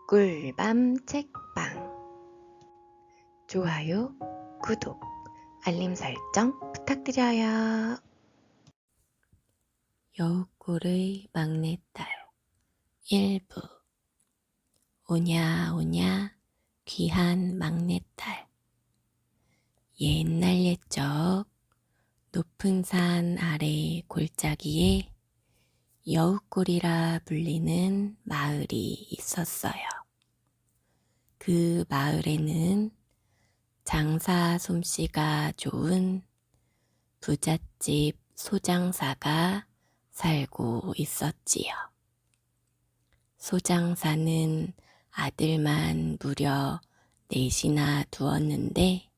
꿀밤 책방 좋아요, 구독, 알림 설정 부탁드려요. 여우꿀의 막내딸 일부 오냐 오냐 귀한 막내딸. 옛날 옛적 높은 산 아래 골짜기에 여우꿀이라 불리는 마을이 있었어요. 그 마을에는 장사 솜씨가 좋은 부잣집 소장사가 살고 있었지요. 소장사는 아들만 무려 넷이나 두었는데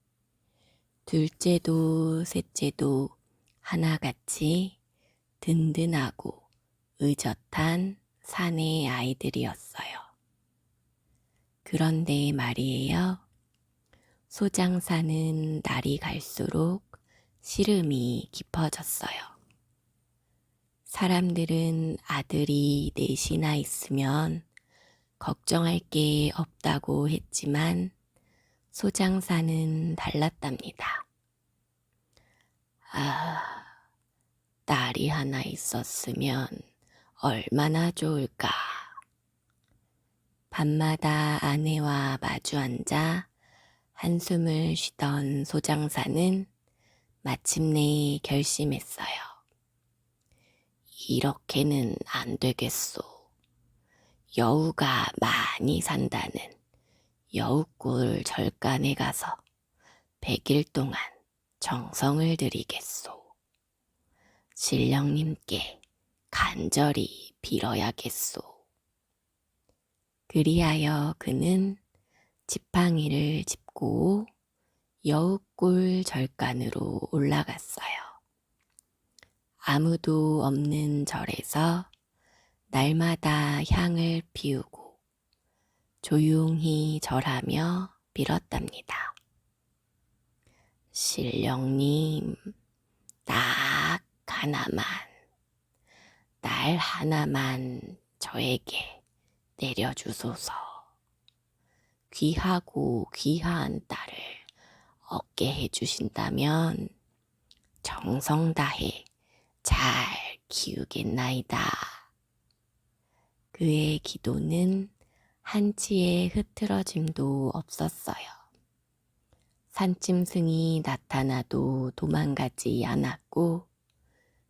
둘째도 셋째도 하나같이 든든하고 의젓한 사내 아이들이었어요. 그런데 말이에요. 소장사는 날이 갈수록 시름이 깊어졌어요. 사람들은 아들이 넷이나 있으면 걱정할 게 없다고 했지만 소장사는 달랐답니다. 딸이 하나 있었으면 얼마나 좋을까. 밤마다 아내와 마주 앉아 한숨을 쉬던 소장사는 마침내 결심했어요. 이렇게는 안 되겠소. 여우가 많이 산다는 여우꿀 절간에 가서 100일 동안 정성을 들이겠소. 신령님께 간절히 빌어야겠소. 그리하여 그는 지팡이를 짚고 여우꿀 절간으로 올라갔어요. 아무도 없는 절에서 날마다 향을 피우고 조용히 절하며 빌었답니다. 신령님, 딱 하나만, 날 하나만 저에게 내려주소서. 귀하고 귀한 딸을 얻게 해주신다면 정성 다해 잘 키우겠나이다. 그의 기도는 한치의 흐트러짐도 없었어요. 산짐승이 나타나도 도망가지 않았고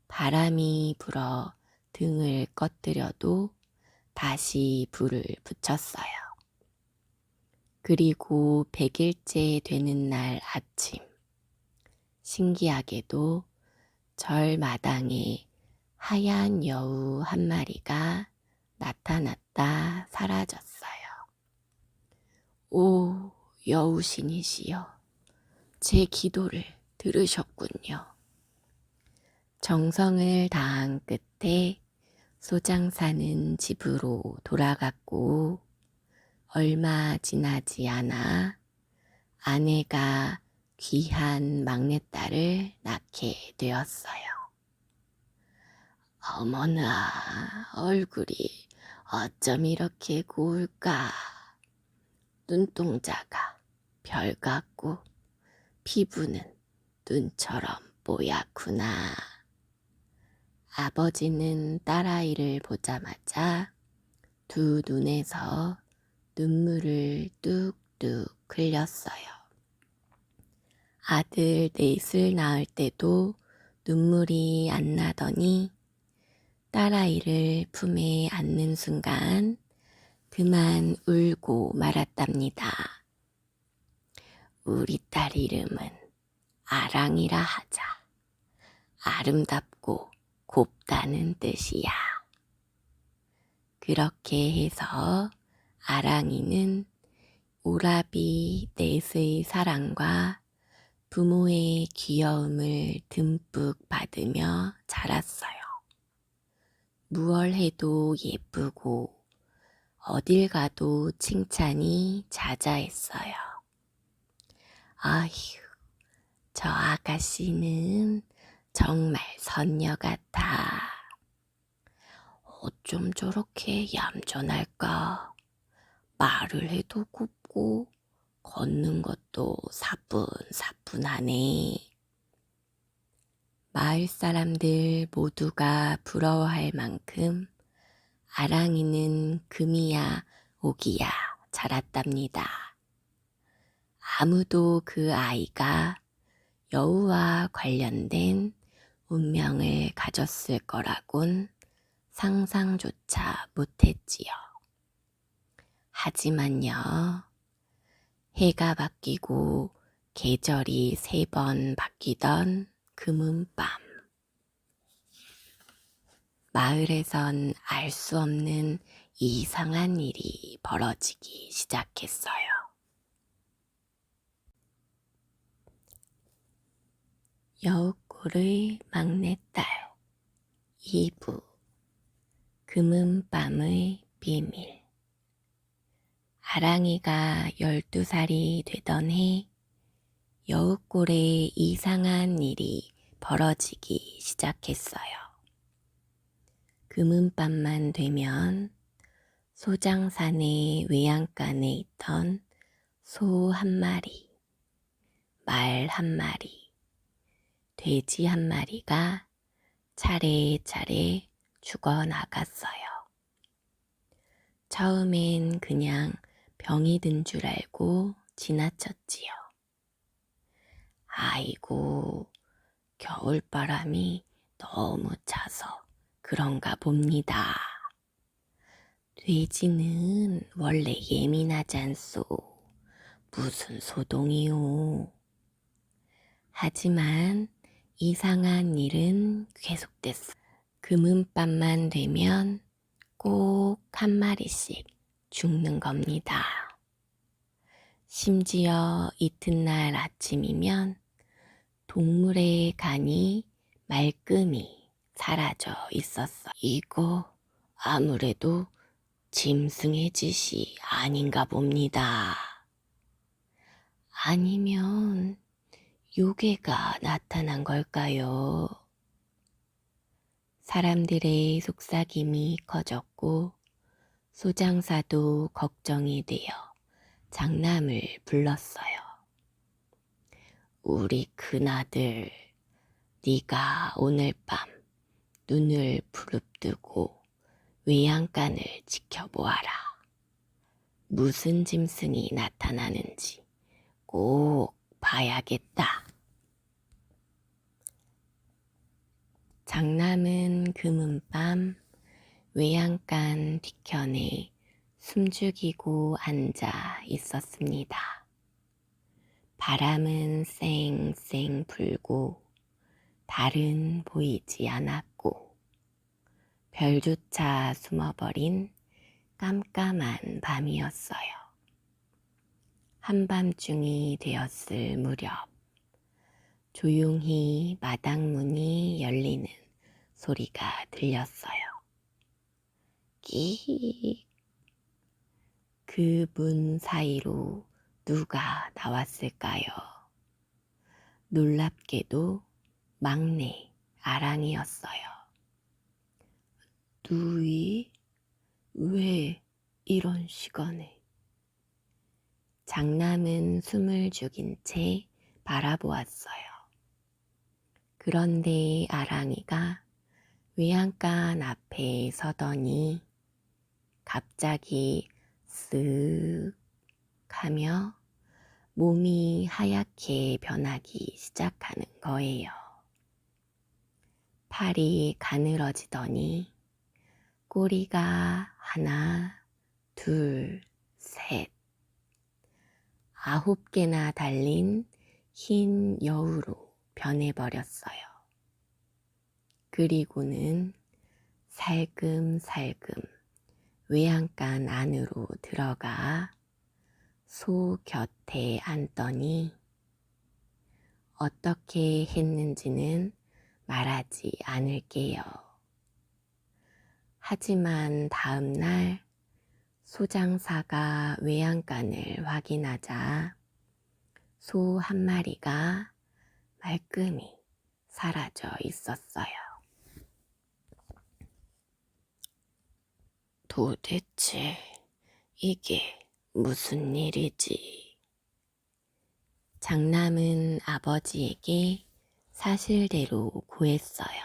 바람이 불어 등을 꺼뜨려도 다시 불을 붙였어요. 그리고 100일째 되는 날 아침, 신기하게도 절 마당에 하얀 여우 한 마리가 나타났다 사라졌어요. 오, 여우신이시여, 제 기도를 들으셨군요. 정성을 다한 끝에 소장사는 집으로 돌아갔고 얼마 지나지 않아 아내가 귀한 막내딸을 낳게 되었어요. 어머나, 얼굴이 어쩜 이렇게 고울까. 눈동자가 별 같고 피부는 눈처럼 뽀얗구나. 아버지는 딸아이를 보자마자 두 눈에서 눈물을 뚝뚝 흘렸어요. 아들 넷을 낳을 때도 눈물이 안 나더니 딸아이를 품에 안는 순간 그만 울고 말았답니다. 우리 딸 이름은 아랑이라 하자. 아름답고 곱다는 뜻이야. 그렇게 해서 아랑이는 오라비 넷의 사랑과 부모의 귀여움을 듬뿍 받으며 자랐어요. 무얼 해도 예쁘고 어딜 가도 칭찬이 자자했어요. 아휴, 저 아가씨는 정말 선녀 같아. 어쩜 저렇게 얌전할까? 말을 해도 곱고 걷는 것도 사뿐사뿐하네. 마을 사람들 모두가 부러워할 만큼 아랑이는 금이야 오기야 자랐답니다. 아무도 그 아이가 여우와 관련된 운명을 가졌을 거라곤 상상조차 못했지요. 하지만요, 해가 바뀌고 계절이 3번 바뀌던 금은밤, 마을에선 알 수 없는 이상한 일이 벌어지기 시작했어요. 여우꼴의 막내딸 2부 금은밤의 비밀. 아랑이가 12살이 되던 해 여우꼴에 이상한 일이 벌어지기 시작했어요. 금은밤만 되면 소장산의 외양간에 있던 소 1마리, 말 1마리, 돼지 1마리가 차례차례 죽어나갔어요. 처음엔 그냥 병이 든 줄 알고 지나쳤지요. 아이고, 겨울바람이 너무 차서 그런가 봅니다. 돼지는 원래 예민하지 않소. 무슨 소동이요. 하지만 이상한 일은 계속됐어. 금은밤만 되면 꼭 1마리씩 죽는 겁니다. 심지어 이튿날 아침이면 동물의 간이 말끔히 사라져 있었어. 이거 아무래도 짐승의 짓이 아닌가 봅니다. 아니면 요괴가 나타난 걸까요? 사람들의 속삭임이 커졌고 소장사도 걱정이 되어 장남을 불렀어요. 우리 큰아들, 네가 오늘 밤 눈을 부릅뜨고 외양간을 지켜보아라. 무슨 짐승이 나타나는지 꼭 봐야겠다. 장남은 금은밤 외양간 뒤편에 숨죽이고 앉아 있었습니다. 바람은 쌩쌩 불고 달은 보이지 않았고 별조차 숨어버린 깜깜한 밤이었어요. 한밤중이 되었을 무렵 조용히 마당문이 열리는 소리가 들렸어요. 끼익. 그 문 사이로 누가 나왔을까요? 놀랍게도 막내 아랑이었어요. 누이? 왜 이런 시간에? 장남은 숨을 죽인 채 바라보았어요. 그런데 아랑이가 외양간 앞에 서더니 갑자기 쓱 하며 몸이 하얗게 변하기 시작하는 거예요. 팔이 가늘어지더니 꼬리가 하나, 둘, 셋, 9개나 달린 흰 여우로 변해버렸어요. 그리고는 살금살금 외양간 안으로 들어가 소 곁에 앉더니 어떻게 했는지는 말하지 않을게요. 하지만 다음 날 소장사가 외양간을 확인하자 소 1마리가 말끔히 사라져 있었어요. 도대체 이게 무슨 일이지? 장남은 아버지에게 사실대로 고했어요.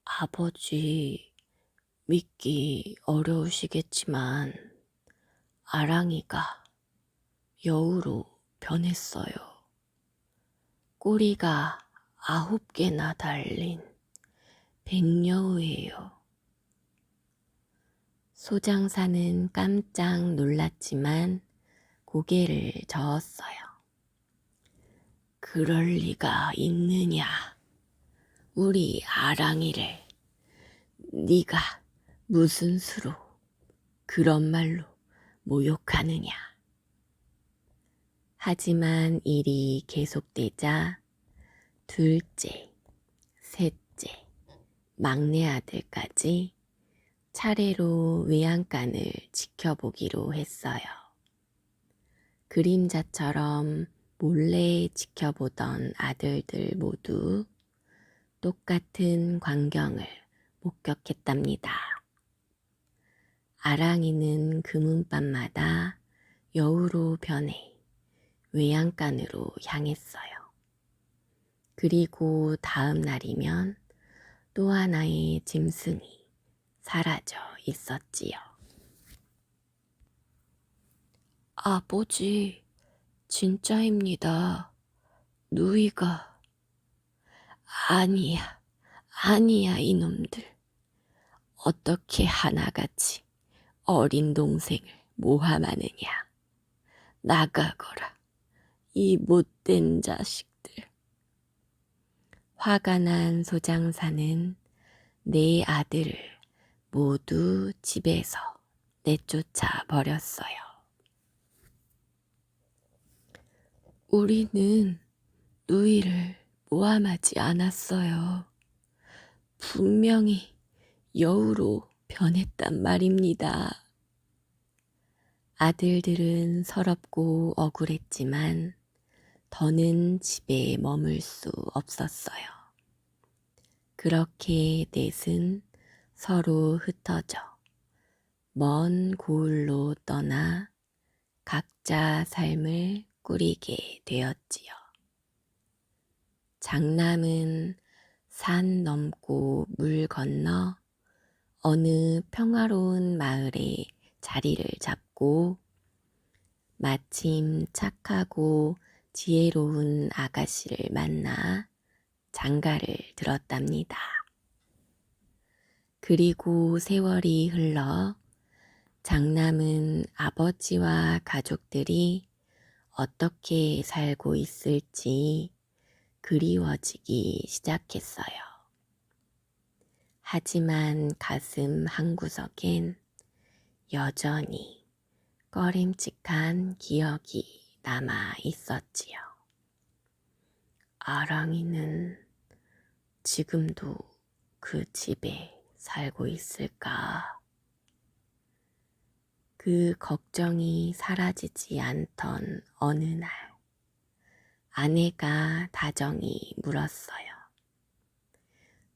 아버지, 믿기 어려우시겠지만 아랑이가 여우로 변했어요. 꼬리가 9개나 달린 백여우예요. 소장사는 깜짝 놀랐지만 고개를 저었어요. 그럴 리가 있느냐? 우리 아랑이를 네가 무슨 수로 그런 말로 모욕하느냐? 하지만 일이 계속되자 둘째, 셋째, 막내 아들까지 차례로 외양간을 지켜보기로 했어요. 그림자처럼 몰래 지켜보던 아들들 모두 똑같은 광경을 목격했답니다. 아랑이는 금은밤마다 여우로 변해 외양간으로 향했어요. 그리고 다음 날이면 또 하나의 짐승이 사라져 있었지요. 아버지, 진짜입니다. 누이가. 아니야, 아니야, 이놈들. 어떻게 하나같이 어린 동생을 모함하느냐. 나가거라, 이 못된 자식들. 화가 난 소장사는 네 아들을 모두 집에서 내쫓아 버렸어요. 우리는 누이를 모함하지 않았어요. 분명히 여우로 변했단 말입니다. 아들들은 서럽고 억울했지만 더는 집에 머물 수 없었어요. 그렇게 넷은 서로 흩어져 먼 고을로 떠나 각자 삶을 꾸리게 되었지요. 장남은 산 넘고 물 건너 어느 평화로운 마을에 자리를 잡고 마침 착하고 지혜로운 아가씨를 만나 장가를 들었답니다. 그리고 세월이 흘러 장남은 아버지와 가족들이 어떻게 살고 있을지 그리워지기 시작했어요. 하지만 가슴 한구석엔 여전히 꺼림칙한 기억이 남아 있었지요. 아랑이는 지금도 그 집에 살고 있을까? 그 걱정이 사라지지 않던 어느 날, 아내가 다정히 물었어요.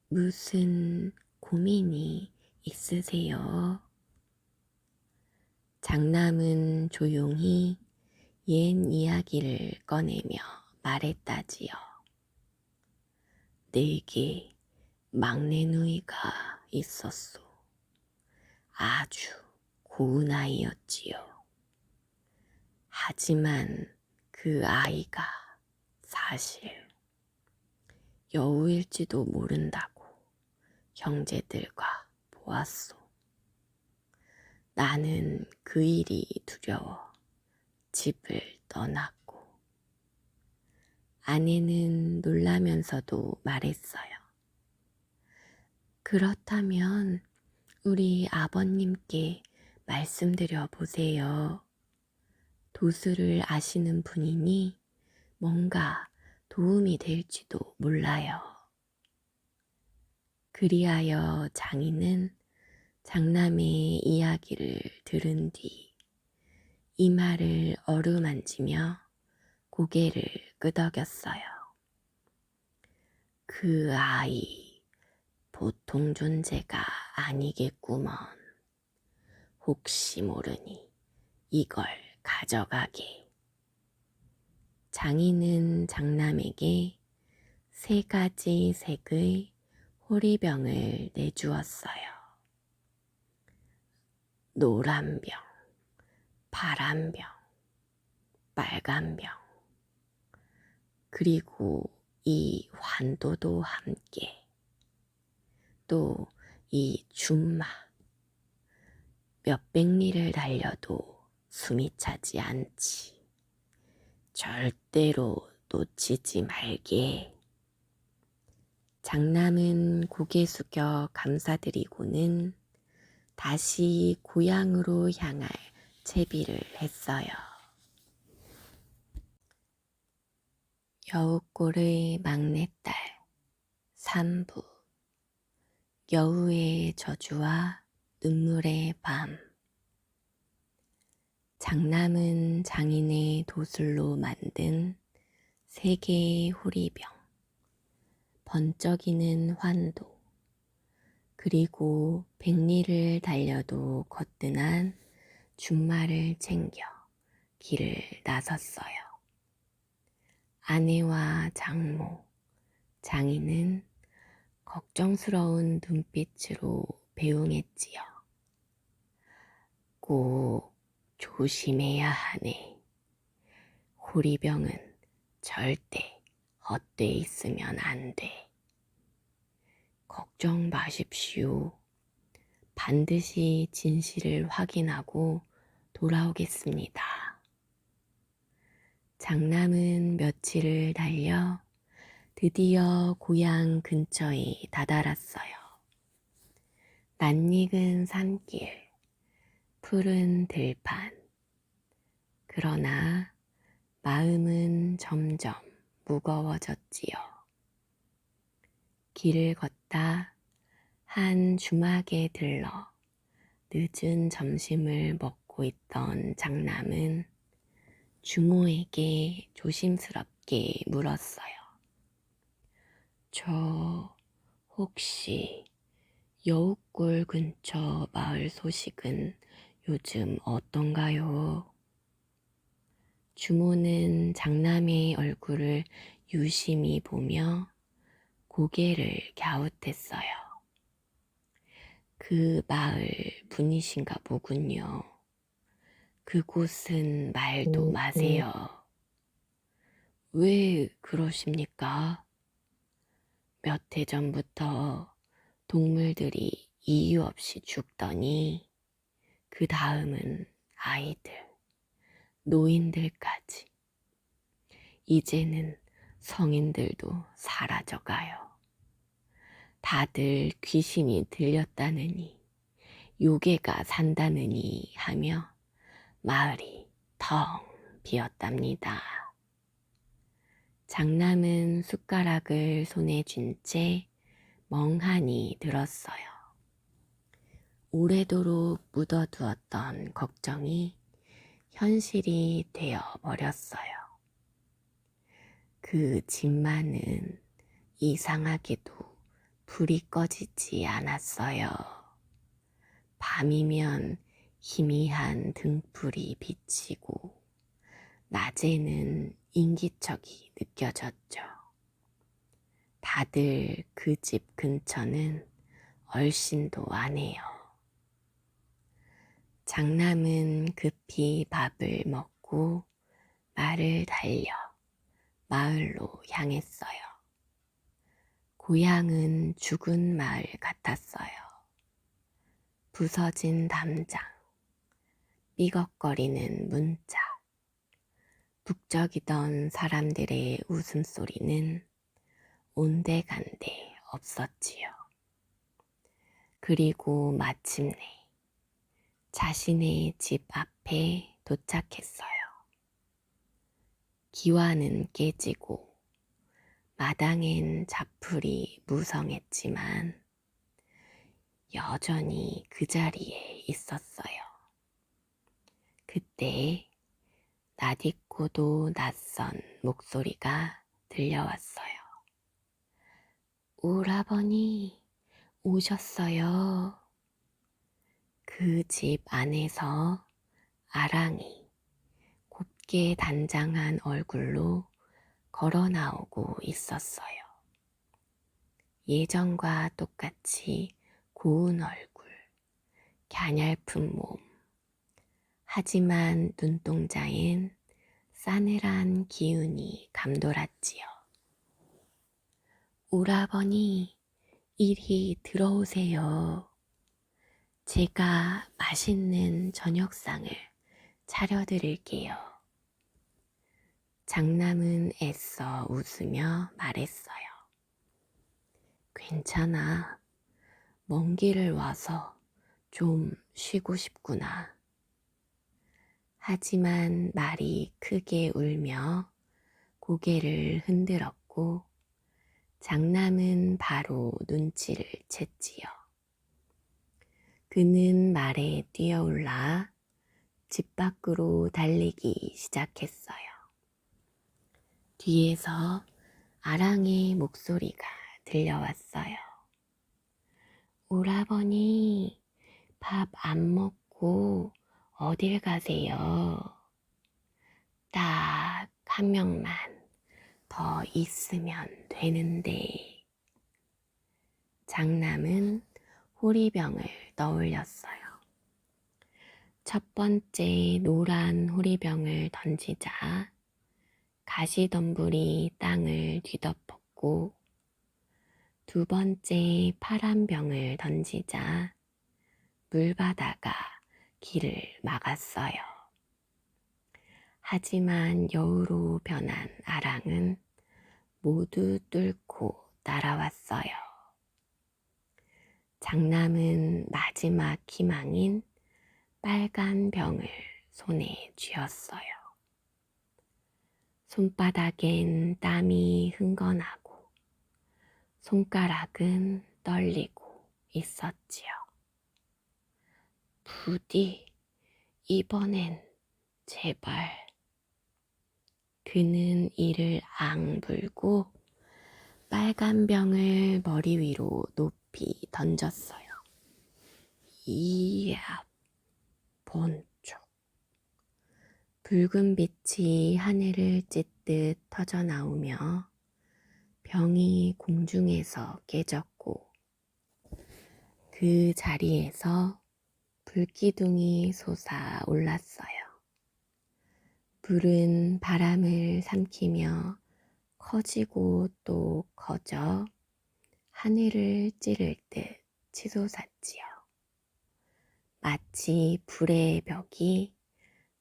무슨 고민이 있으세요? 장남은 조용히 옛 이야기를 꺼내며 말했다지요. 내게 막내 누이가 있었소. 아주 고운 아이였지요. 하지만 그 아이가 사실 여우일지도 모른다고 형제들과 보았소. 나는 그 일이 두려워 집을 떠났고, 아내는 놀라면서도 말했어요. 그렇다면 우리 아버님께 말씀드려 보세요. 도수를 아시는 분이니 뭔가 도움이 될지도 몰라요. 그리하여 장인은 장남의 이야기를 들은 뒤 이마를 어루만지며 고개를 끄덕였어요. 그 아이 보통 존재가 아니겠구먼. 혹시 모르니 이걸 가져가게. 장인은 장남에게 3가지 색의 호리병을 내주었어요. 노란 병, 파란 병, 빨간 병, 그리고 이 환도도 함께, 또 이 준마, 몇백 리를 달려도 숨이 차지 않지. 절대로 놓치지 말게. 장남은 고개 숙여 감사드리고는 다시 고향으로 향할 채비를 했어요. 여우꼴의 막내딸 삼부. 여우의 저주와 눈물의 밤. 장남은 장인의 도술로 만든 3개의 호리병, 번쩍이는 환도, 그리고 100리를 달려도 거뜬한 준마를 챙겨 길을 나섰어요. 아내와 장모, 장인은 걱정스러운 눈빛으로 배웅했지요. 꼭 조심해야 하네. 호리병은 절대 헛되이 있으면 안 돼. 걱정 마십시오. 반드시 진실을 확인하고 돌아오겠습니다. 장남은 며칠을 달려 드디어 고향 근처에 다다랐어요. 낯익은 산길, 푸른 들판. 그러나 마음은 점점 무거워졌지요. 길을 걷다 한 주막에 들러 늦은 점심을 먹고 있던 장남은 주모에게 조심스럽게 물었어요. 저 혹시 여우골 근처 마을 소식은 요즘 어떤가요? 주모는 장남의 얼굴을 유심히 보며 고개를 갸웃했어요. 그 마을 분이신가 보군요. 그곳은 말도 마세요. 왜 그러십니까? 몇 해 전부터 동물들이 이유 없이 죽더니 그 다음은 아이들, 노인들까지. 이제는 성인들도 사라져가요. 다들 귀신이 들렸다느니, 요괴가 산다느니 하며 마을이 텅 비었답니다. 장남은 숟가락을 손에 쥔 채 멍하니 들었어요. 오래도록 묻어두었던 걱정이 현실이 되어 버렸어요. 그 집만은 이상하게도 불이 꺼지지 않았어요. 밤이면 희미한 등불이 비치고 낮에는 인기척이 느껴졌죠. 다들 그 집 근처는 얼씬도 안 해요. 장남은 급히 밥을 먹고 말을 달려 마을로 향했어요. 고향은 죽은 마을 같았어요. 부서진 담장, 삐걱거리는 문짝, 북적이던 사람들의 웃음소리는 온데간데 없었지요. 그리고 마침내 자신의 집 앞에 도착했어요. 기와는 깨지고 마당엔 잡풀이 무성했지만 여전히 그 자리에 있었어요. 그때 낯익고도 낯선 목소리가 들려왔어요. 오라버니 오셨어요. 그 집 안에서 아랑이 곱게 단장한 얼굴로 걸어 나오고 있었어요. 예전과 똑같이 고운 얼굴, 갸냘픈 몸, 하지만 눈동자엔 싸늘한 기운이 감돌았지요. 오라버니, 이리 들어오세요. 제가 맛있는 저녁상을 차려드릴게요. 장남은 애써 웃으며 말했어요. 괜찮아. 먼 길을 와서 좀 쉬고 싶구나. 하지만 말이 크게 울며 고개를 흔들었고 장남은 바로 눈치를 챘지요. 그는 말에 뛰어올라 집 밖으로 달리기 시작했어요. 뒤에서 아랑의 목소리가 들려왔어요. 오라버니, 밥 안 먹고 어딜 가세요? 딱 한 명만 더 있으면 되는데. 장남은 호리병을 떠올렸어요. 첫 번째 노란 호리병을 던지자 가시덤불이 땅을 뒤덮었고 두 번째 파란 병을 던지자 물바다가 길을 막았어요. 하지만 여우로 변한 아랑은 모두 뚫고 날아왔어요. 장남은 마지막 희망인 빨간 병을 손에 쥐었어요. 손바닥엔 땀이 흥건하고 손가락은 떨리고 있었지요. 부디 이번엔 제발. 그는 이를 앙불고 빨간 병을 머리 위로 높이 던졌어요. 이야, 번쩍. 붉은 빛이 하늘을 찢듯 터져 나오며 병이 공중에서 깨졌고 그 자리에서 불기둥이 솟아올랐어요. 불은 바람을 삼키며 커지고 또 커져 하늘을 찌를 듯 치솟았지요. 마치 불의 벽이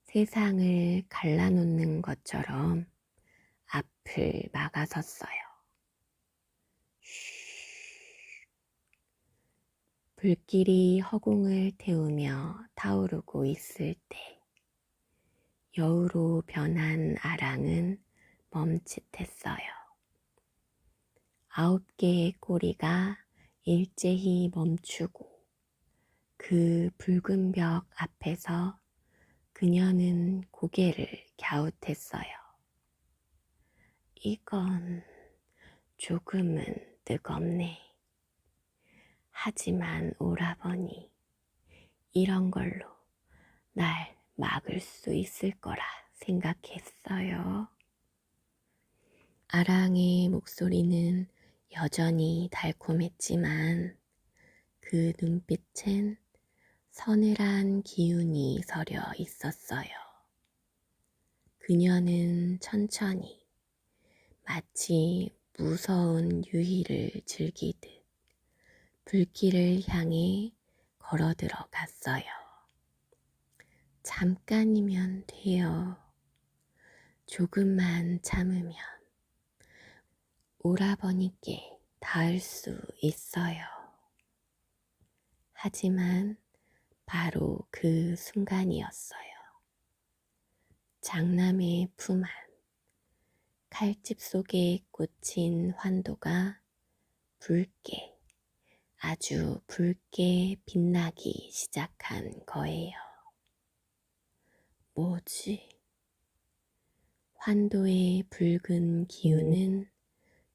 세상을 갈라놓는 것처럼 앞을 막아섰어요. 불길이 허공을 태우며 타오르고 있을 때 여우로 변한 아랑은 멈칫했어요. 9개의 꼬리가 일제히 멈추고 그 붉은 벽 앞에서 그녀는 고개를 갸웃했어요. 이건 조금은 뜨겁네. 하지만 오라버니, 이런 걸로 날 막을 수 있을 거라 생각했어요. 아랑의 목소리는 여전히 달콤했지만 그 눈빛엔 서늘한 기운이 서려 있었어요. 그녀는 천천히 마치 무서운 유희를 즐기듯 불길을 향해 걸어 들어갔어요. 잠깐이면 돼요. 조금만 참으면 오라버니께 닿을 수 있어요. 하지만 바로 그 순간이었어요. 장남의 품 안, 칼집 속에 꽂힌 환도가 붉게, 아주 붉게 빛나기 시작한 거예요. 뭐지? 환도의 붉은 기운은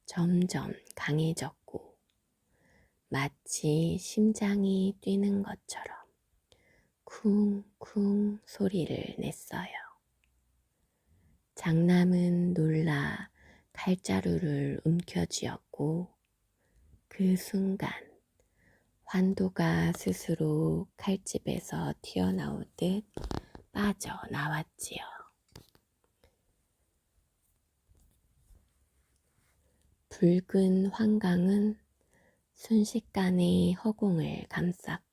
점점 강해졌고 마치 심장이 뛰는 것처럼 쿵쿵 소리를 냈어요. 장남은 놀라 칼자루를 움켜쥐었고 그 순간 환도가 스스로 칼집에서 튀어나오듯 빠져나왔지요. 붉은 환광은 순식간에 허공을 감쌌고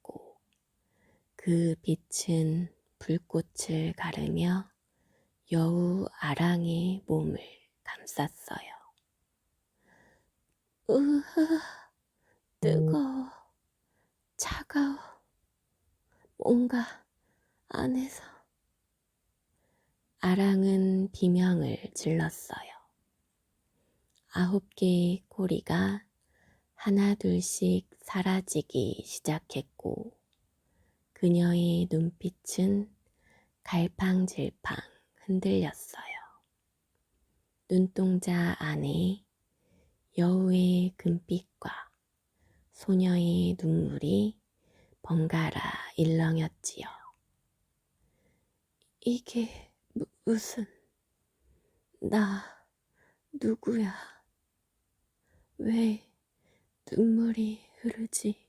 그 빛은 불꽃을 가르며 여우 아랑의 몸을 감쌌어요. 으흐, 뜨거워, 차가워, 뭔가 안에서. 아랑은 비명을 질렀어요. 9개의 꼬리가 하나둘씩 사라지기 시작했고 그녀의 눈빛은 갈팡질팡 흔들렸어요. 눈동자 안에 여우의 금빛과 소녀의 눈물이 번갈아 일렁였지요. 이게 무슨... 나 누구야? 왜 눈물이 흐르지?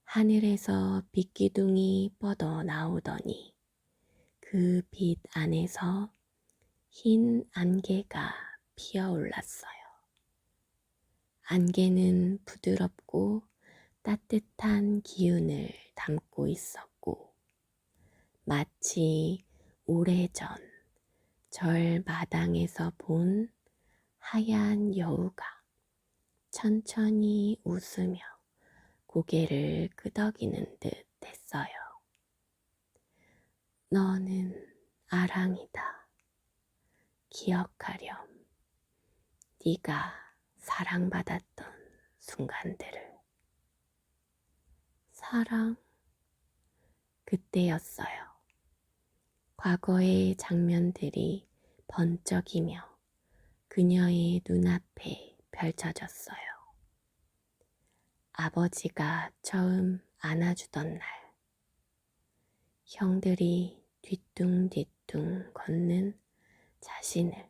하늘에서 빛기둥이 뻗어 나오더니 그 빛 안에서 흰 안개가 피어올랐어요. 안개는 부드럽고 따뜻한 기운을 담고 있었고 마치 오래전 절 마당에서 본 하얀 여우가 천천히 웃으며 고개를 끄덕이는 듯 했어요. 너는 아랑이다. 기억하렴. 네가 사랑받았던 순간들을. 사랑. 그때였어요. 과거의 장면들이 번쩍이며 그녀의 눈앞에 펼쳐졌어요. 아버지가 처음 안아주던 날, 형들이 뒤뚱뒤뚱 걷는 자신을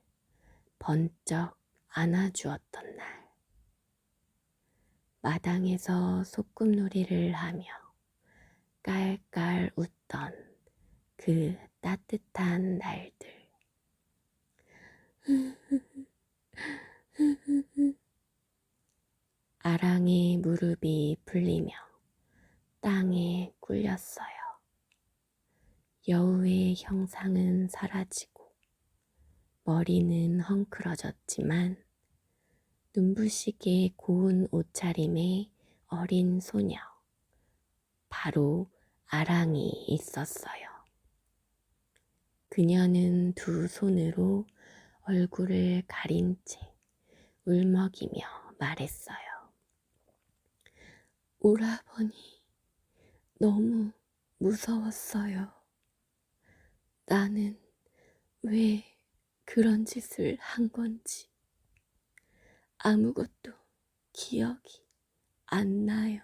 번쩍 안아주었던 날, 마당에서 소꿉놀이를 하며 깔깔 웃던 그 따뜻한 날들. 아랑의 무릎이 풀리며 땅에 꿀렸어요. 여우의 형상은 사라지고 머리는 헝클어졌지만 눈부시게 고운 옷차림의 어린 소녀, 바로 아랑이 있었어요. 그녀는 두 손으로 얼굴을 가린 채 울먹이며 말했어요. 오라버니, 너무 무서웠어요. 나는 왜 그런 짓을 한 건지 아무것도 기억이 안 나요.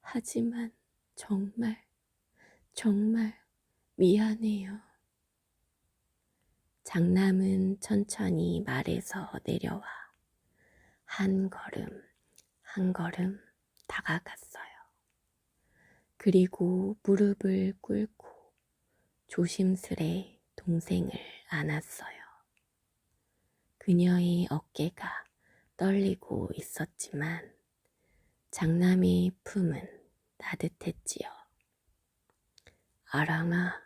하지만 정말 미안해요. 장남은 천천히 말에서 내려와 한 걸음 한 걸음 다가갔어요. 그리고 무릎을 꿇고 조심스레 동생을 안았어요. 그녀의 어깨가 떨리고 있었지만 장남의 품은 따뜻했지요. 아랑아,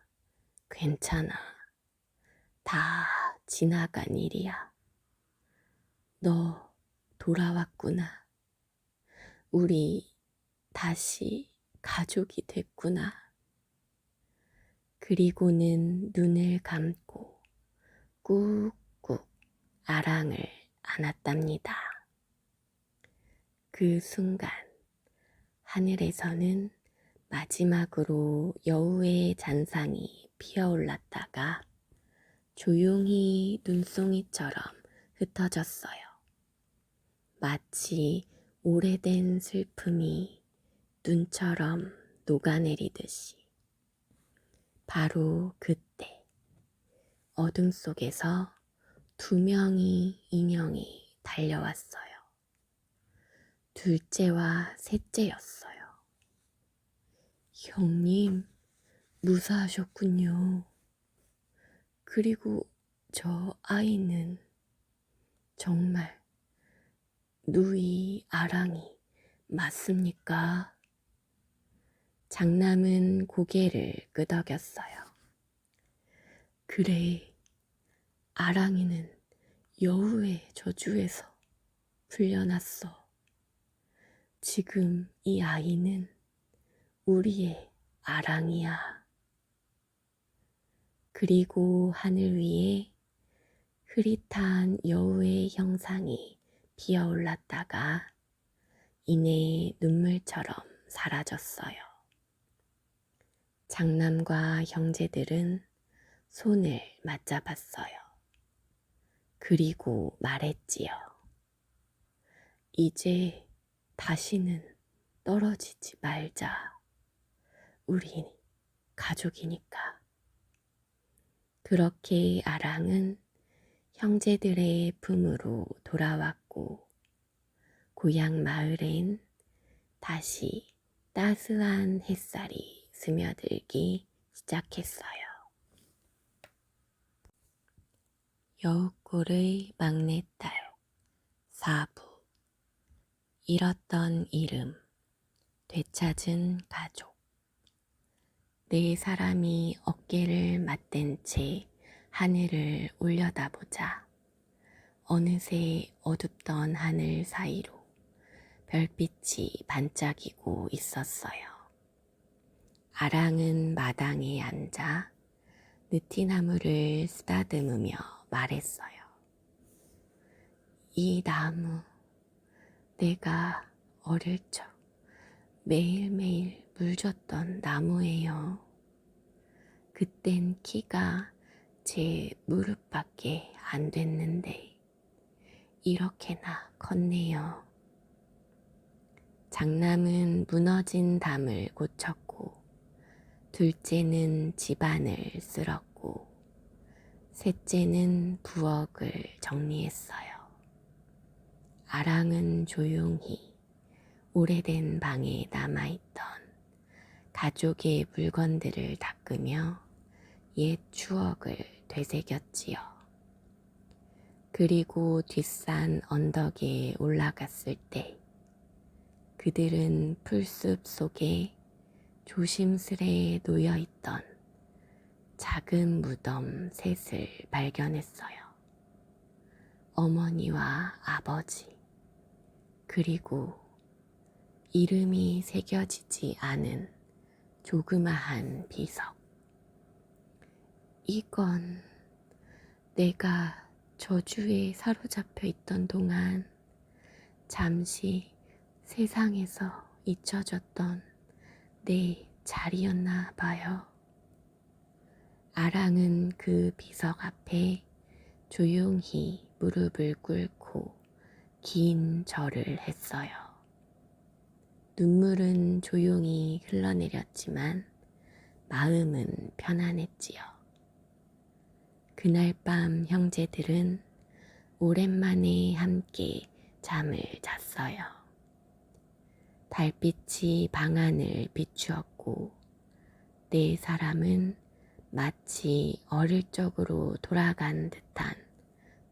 괜찮아. 다 지나간 일이야. 너 돌아왔구나. 우리 다시 가족이 됐구나. 그리고는 눈을 감고 꾹꾹 아랑을 안았답니다. 그 순간 하늘에서는 마지막으로 여우의 잔상이 피어올랐다가 조용히 눈송이처럼 흩어졌어요. 마치 오래된 슬픔이 눈처럼 녹아내리듯이 바로 그때 어둠 속에서 2명의 인형이 달려왔어요. 둘째와 셋째였어요. 형님, 무사하셨군요. 그리고 저 아이는 정말 누이 아랑이 맞습니까? 장남은 고개를 끄덕였어요. 그래, 아랑이는 여우의 저주에서 풀려났어. 지금 이 아이는 우리의 아랑이야. 그리고 하늘 위에 흐릿한 여우의 형상이 피어올랐다가 이내 눈물처럼 사라졌어요. 장남과 형제들은 손을 맞잡았어요. 그리고 말했지요. 이제 다시는 떨어지지 말자. 우린 가족이니까. 그렇게 아랑은 형제들의 품으로 돌아왔고 고향 마을엔 다시 따스한 햇살이 스며들기 시작했어요. 여우꼴의 막내딸 4부 잃었던 이름 되찾은 가족 4사람이 어깨를 맞댄 채 하늘을 올려다보자 어느새 어둡던 하늘 사이로 별빛이 반짝이고 있었어요. 아랑은 마당에 앉아 느티나무를 쓰다듬으며 말했어요. 이 나무, 내가 어릴 적 매일매일 물 줬던 나무예요. 그땐 키가 제 무릎밖에 안 됐는데 이렇게나 컸네요. 장남은 무너진 담을 고쳤고 둘째는 집안을 쓸었고 셋째는 부엌을 정리했어요. 아랑은 조용히 오래된 방에 남아있던 가족의 물건들을 닦으며 옛 추억을 되새겼지요. 그리고 뒷산 언덕에 올라갔을 때 그들은 풀숲 속에 조심스레 놓여있던 작은 무덤 셋을 발견했어요. 어머니와 아버지, 그리고 이름이 새겨지지 않은 조그마한 비석. 이건 내가 저주에 사로잡혀 있던 동안 잠시 세상에서 잊혀졌던 내 자리였나 봐요. 아랑은 그 비석 앞에 조용히 무릎을 꿇고 긴 절을 했어요. 눈물은 조용히 흘러내렸지만 마음은 편안했지요. 그날 밤 형제들은 오랜만에 함께 잠을 잤어요. 달빛이 방 안을 비추었고 4사람은 마치 어릴 적으로 돌아간 듯한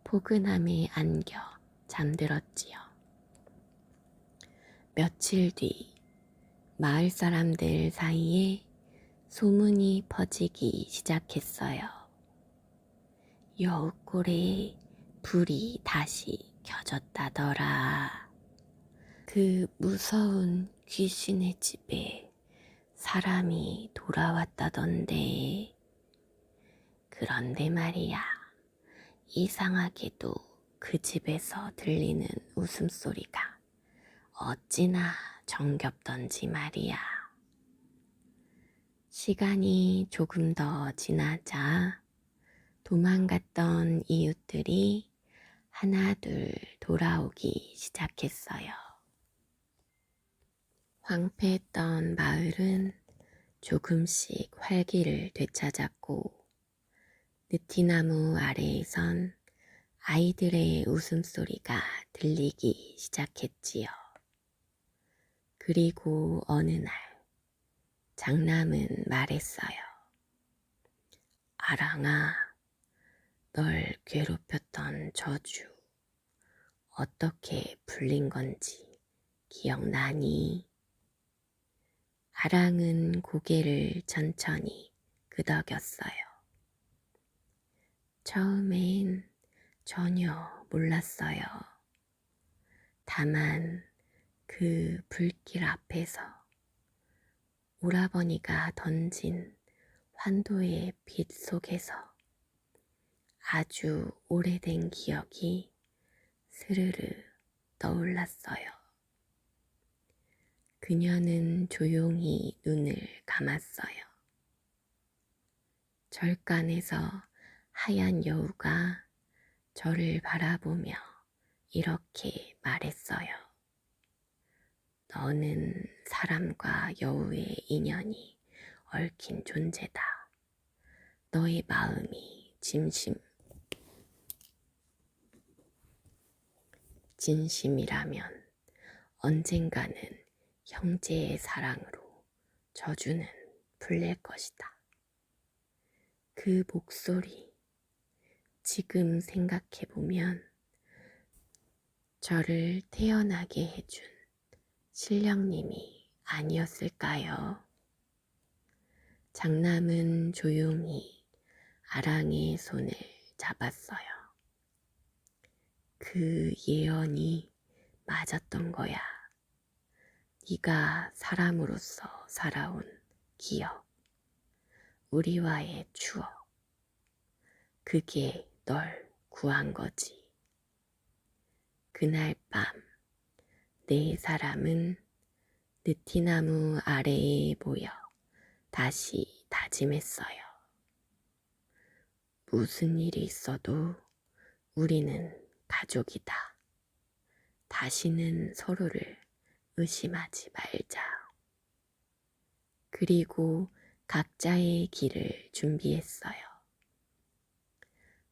포근함에 안겨 잠들었지요. 며칠 뒤 마을 사람들 사이에 소문이 퍼지기 시작했어요. 여우꼴에 불이 다시 켜졌다더라. 그 무서운 귀신의 집에 사람이 돌아왔다던데. 그런데 말이야, 이상하게도 그 집에서 들리는 웃음소리가 어찌나 정겹던지 말이야. 시간이 조금 더 지나자 도망갔던 이웃들이 하나둘 돌아오기 시작했어요. 황폐했던 마을은 조금씩 활기를 되찾았고 느티나무 아래에선 아이들의 웃음소리가 들리기 시작했지요. 그리고 어느 날 장남은 말했어요. 아랑아, 널 괴롭혔던 저주 어떻게 풀린 건지 기억나니? 아랑은 고개를 천천히 끄덕였어요. 처음엔 전혀 몰랐어요. 다만 그 불길 앞에서 오라버니가 던진 환도의 빛 속에서 아주 오래된 기억이 스르르 떠올랐어요. 그녀는 조용히 눈을 감았어요. 절간에서 하얀 여우가 저를 바라보며 이렇게 말했어요. 너는 사람과 여우의 인연이 얽힌 존재다. 너의 마음이 진심이라면 언젠가는 형제의 사랑으로 저주는 풀릴 것이다. 그 목소리, 지금 생각해보면 저를 태어나게 해준 신령님이 아니었을까요? 장남은 조용히 아랑의 손을 잡았어요. 그 예언이 맞았던 거야. 네가 사람으로서 살아온 기억, 우리와의 추억, 그게 널 구한 거지. 그날 밤 네 사람은 느티나무 아래에 모여 다시 다짐했어요. 무슨 일이 있어도 우리는 가족이다. 다시는 서로를 의심하지 말자. 그리고 각자의 길을 준비했어요.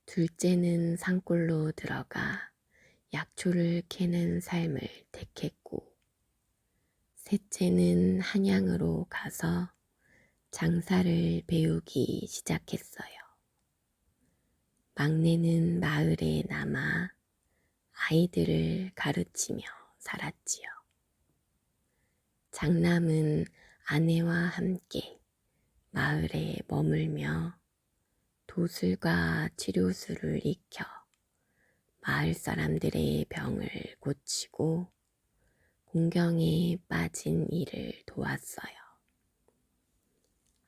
둘째는 산골로 들어가 약초를 캐는 삶을 택했고, 셋째는 한양으로 가서 장사를 배우기 시작했어요. 막내는 마을에 남아 아이들을 가르치며 살았지요. 장남은 아내와 함께 마을에 머물며 도술과 치료술을 익혀 마을 사람들의 병을 고치고 공경에 빠진 이를 도왔어요.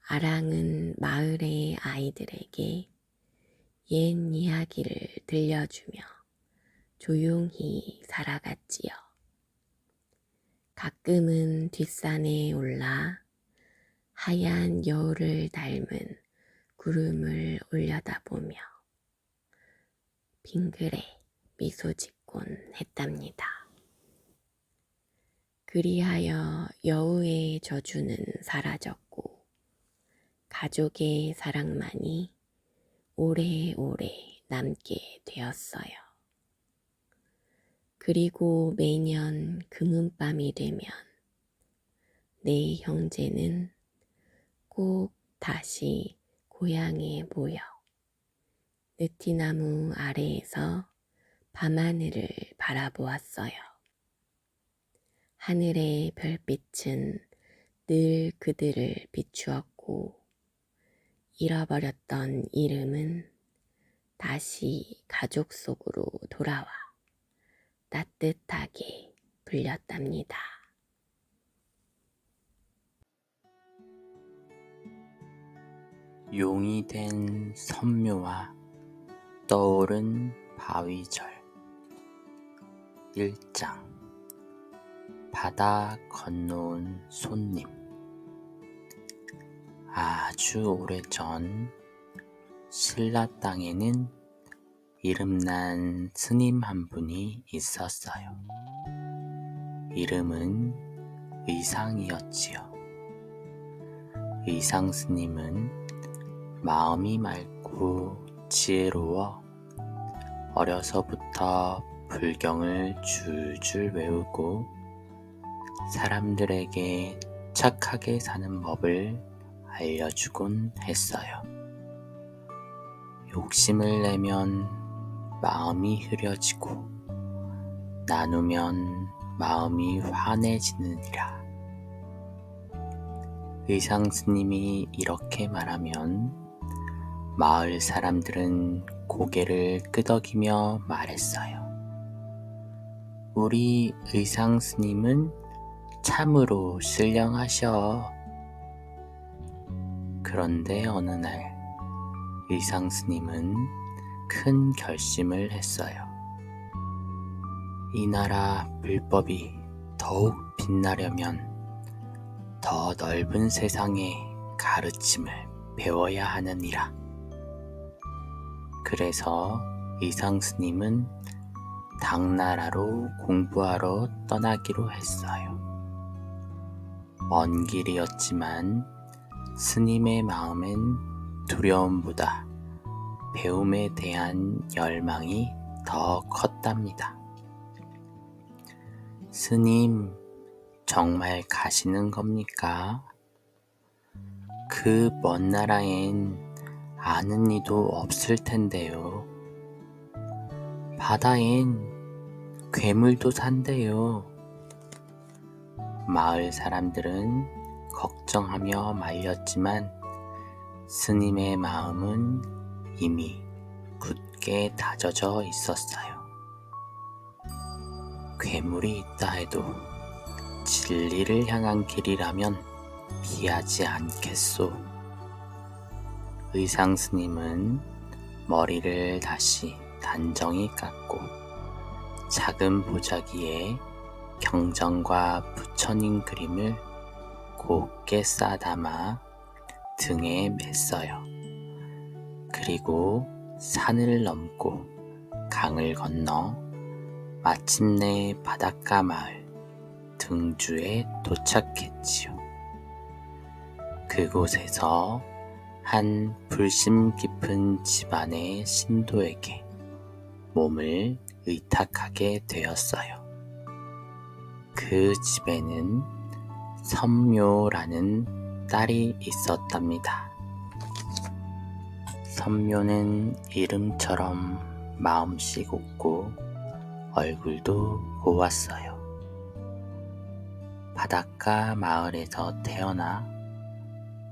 아랑은 마을의 아이들에게 옛 이야기를 들려주며 조용히 살아갔지요. 가끔은 뒷산에 올라 하얀 여우를 닮은 구름을 올려다보며 빙그레 미소 짓곤 했답니다. 그리하여 여우의 저주는 사라졌고 가족의 사랑만이 오래오래 남게 되었어요. 그리고 매년 금은밤이 되면 네 형제는 꼭 다시 고향에 모여 느티나무 아래에서 밤하늘을 바라보았어요. 하늘의 별빛은 늘 그들을 비추었고 잃어버렸던 이름은 다시 가족 속으로 돌아와 따뜻하게 불렸답니다. 용이 된 선묘와 떠오른 바위절 1장 바다 건너온 손님. 아주 오래전 신라 땅에는 이름난 스님 한 분이 있었어요. 이름은 의상이었지요. 의상 스님은 마음이 맑고 지혜로워 어려서부터 불경을 줄줄 외우고 사람들에게 착하게 사는 법을 알려주곤 했어요. 욕심을 내면 마음이 흐려지고 나누면 마음이 환해지느니라. 의상 스님이 이렇게 말하면 마을 사람들은 고개를 끄덕이며 말했어요. 우리 의상 스님은 참으로 신령하셔. 그런데 어느 날 의상 스님은 큰 결심을 했어요. 이 나라 불법이 더욱 빛나려면 더 넓은 세상의 가르침을 배워야 하느니라. 그래서 의상 스님은 당나라로 공부하러 떠나기로 했어요. 먼 길이었지만 스님의 마음엔 두려움보다 배움에 대한 열망이 더 컸답니다. 스님, 정말 가시는 겁니까? 그 먼 나라엔 아는 이도 없을 텐데요. 바다엔 괴물도 산대요. 마을 사람들은 걱정하며 말렸지만 스님의 마음은 이미 굳게 다져져 있었어요. 괴물이 있다 해도 진리를 향한 길이라면 피하지 않겠소. 의상 스님은 머리를 다시 단정히 깎고 작은 보자기에 경전과 부처님 그림을 곱게 싸담아 등에 맸어요. 그리고 산을 넘고 강을 건너 마침내 바닷가 마을 등주에 도착했지요. 그곳에서 한 불심 깊은 집안의 신도에게 몸을 의탁하게 되었어요. 그 집에는 선묘라는 딸이 있었답니다. 선묘는 이름처럼 마음씨 곱고 얼굴도 고왔어요. 바닷가 마을에서 태어나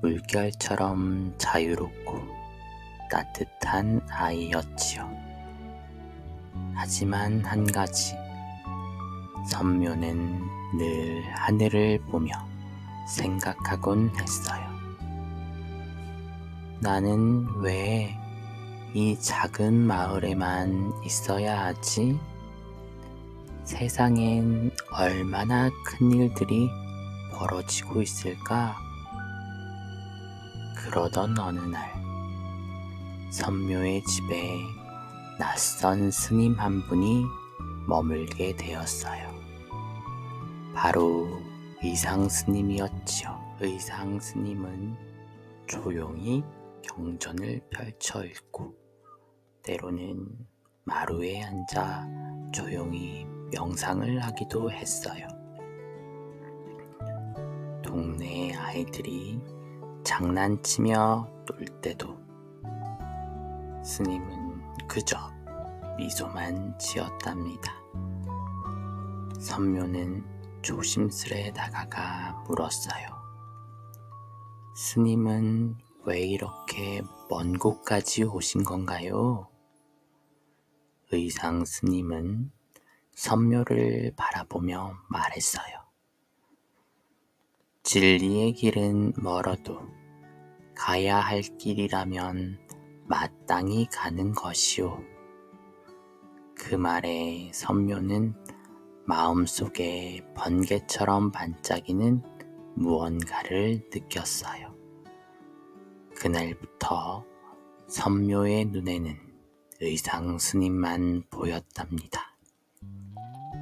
물결처럼 자유롭고 따뜻한 아이였지요. 하지만 한 가지, 선묘는 늘 하늘을 보며 생각하곤 했어요. 나는 왜 이 작은 마을에만 있어야 하지? 세상엔 얼마나 큰 일들이 벌어지고 있을까? 그러던 어느 날, 선묘의 집에 낯선 스님 한 분이 머물게 되었어요. 바로 의상 스님이었지요. 의상 스님은 조용히 경전을 펼쳐 읽고 때로는 마루에 앉아 조용히 명상을 하기도 했어요. 동네 아이들이 장난치며 놀 때도 스님은 그저 미소만 지었답니다. 선묘는 조심스레 다가가 물었어요. 스님은 왜 이렇게 먼 곳까지 오신 건가요? 의상 스님은 선묘를 바라보며 말했어요. 진리의 길은 멀어도 가야 할 길이라면 마땅히 가는 것이오. 그 말에 선묘는 마음속에 번개처럼 반짝이는 무언가를 느꼈어요. 그날부터 선묘의 눈에는 의상 스님만 보였답니다.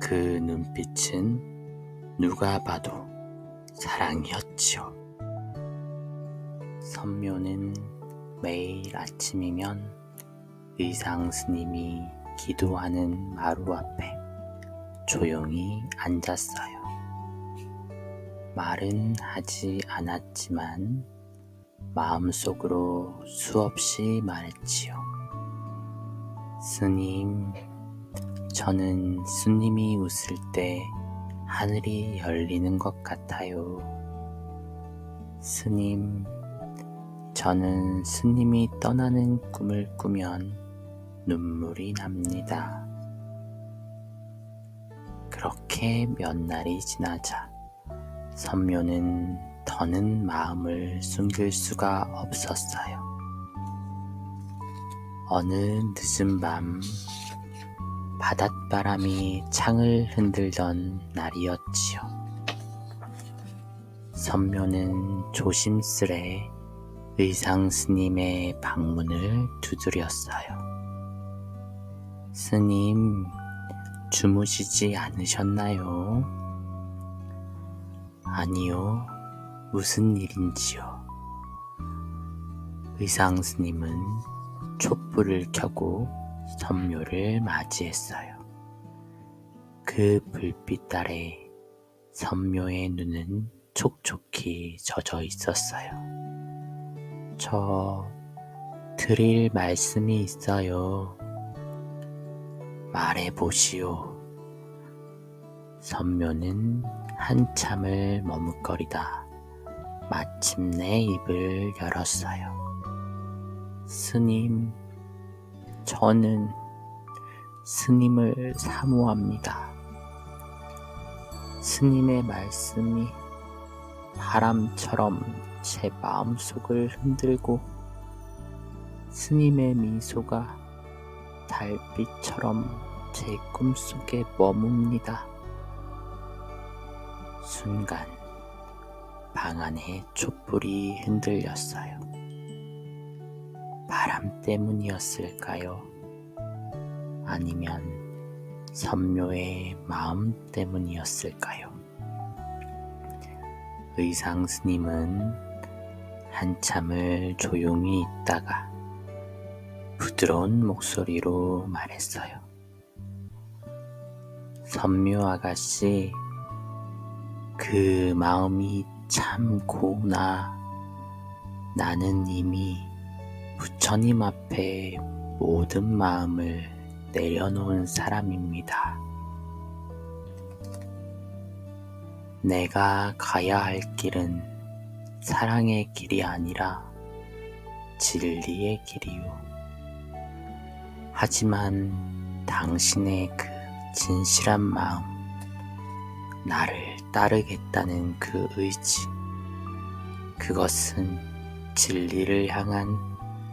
그 눈빛은 누가 봐도 사랑이었지요. 선묘는 매일 아침이면 의상 스님이 기도하는 마루 앞에 조용히 앉았어요. 말은 하지 않았지만 마음속으로 수없이 말했지요. 스님, 저는 스님이 웃을 때 하늘이 열리는 것 같아요. 스님, 저는 스님이 떠나는 꿈을 꾸면 눈물이 납니다. 그렇게 몇 날이 지나자 선묘는 더는 마음을 숨길 수가 없었어요. 어느 늦은 밤 바닷바람이 창을 흔들던 날이었지요. 선묘는 조심스레 의상 스님의 방문을 두드렸어요. 스님, 주무시지 않으셨나요? 아니요, 무슨 일인지요? 의상 스님은 촛불을 켜고 선묘를 맞이했어요. 그 불빛 아래 선묘의 눈은 촉촉히 젖어 있었어요. 저 드릴 말씀이 있어요. 말해보시오. 선묘는 한참을 머뭇거리다 마침내 입을 열었어요. 스님, 저는 스님을 사모합니다. 스님의 말씀이 바람처럼 제 마음속을 흔들고 스님의 미소가 달빛처럼 제 꿈속에 머뭅니다. 순간 방 안에 촛불이 흔들렸어요. 바람 때문이었을까요? 아니면 선묘의 마음 때문이었을까요? 의상 스님은 한참을 조용히 있다가 부드러운 목소리로 말했어요. 선묘 아가씨, 그 마음이 참 고우나 나는 이미 부처님 앞에 모든 마음을 내려놓은 사람입니다. 내가 가야 할 길은 사랑의 길이 아니라 진리의 길이요. 하지만 당신의 그 진실한 마음, 나를 따르겠다는 그 의지, 그것은 진리를 향한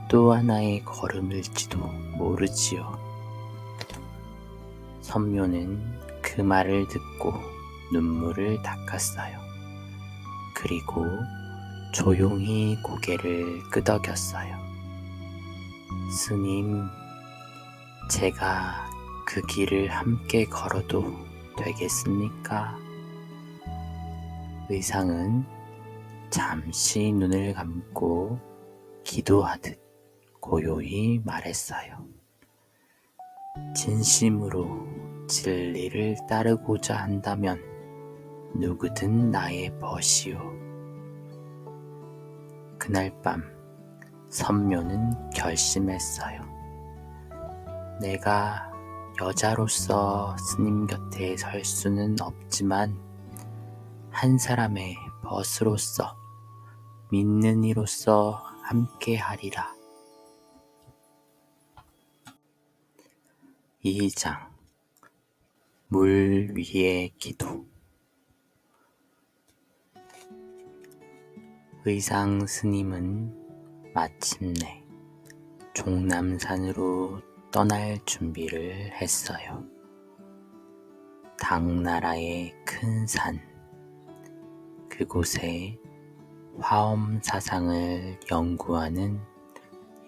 또 하나의 걸음일지도 모르지요. 선묘는 그 말을 듣고 눈물을 닦았어요. 그리고 조용히 고개를 끄덕였어요. 스님, 제가 그 길을 함께 걸어도 되겠습니까? 의상은 잠시 눈을 감고 기도하듯 고요히 말했어요. 진심으로 진리를 따르고자 한다면 누구든 나의 벗이요. 그날 밤 선묘는 결심했어요. 내가 여자로서 스님 곁에 설 수는 없지만 한 사람의 벗으로서 믿는 이로서 함께 하리라. 2장 물 위의 기도. 의상 스님은 마침내 종남산으로 떠날 준비를 했어요. 당나라의 큰 산, 그곳에 화엄 사상을 연구하는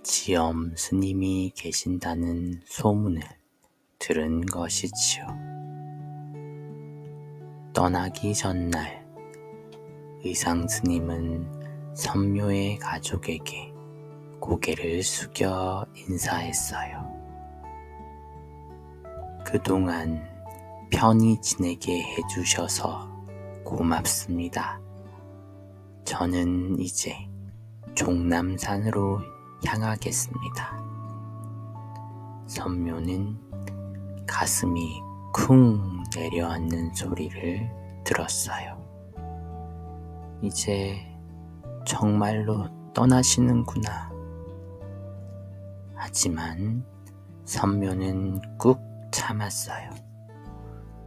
지엄 스님이 계신다는 소문을 들은 것이지요. 떠나기 전날 의상 스님은 선묘의 가족에게 고개를 숙여 인사했어요. 그동안 편히 지내게 해주셔서 고맙습니다. 저는 이제 종남산으로 향하겠습니다. 선묘는 가슴이 쿵 내려앉는 소리를 들었어요. 이제 정말로 떠나시는구나. 하지만 선묘는 꾹 참았어요.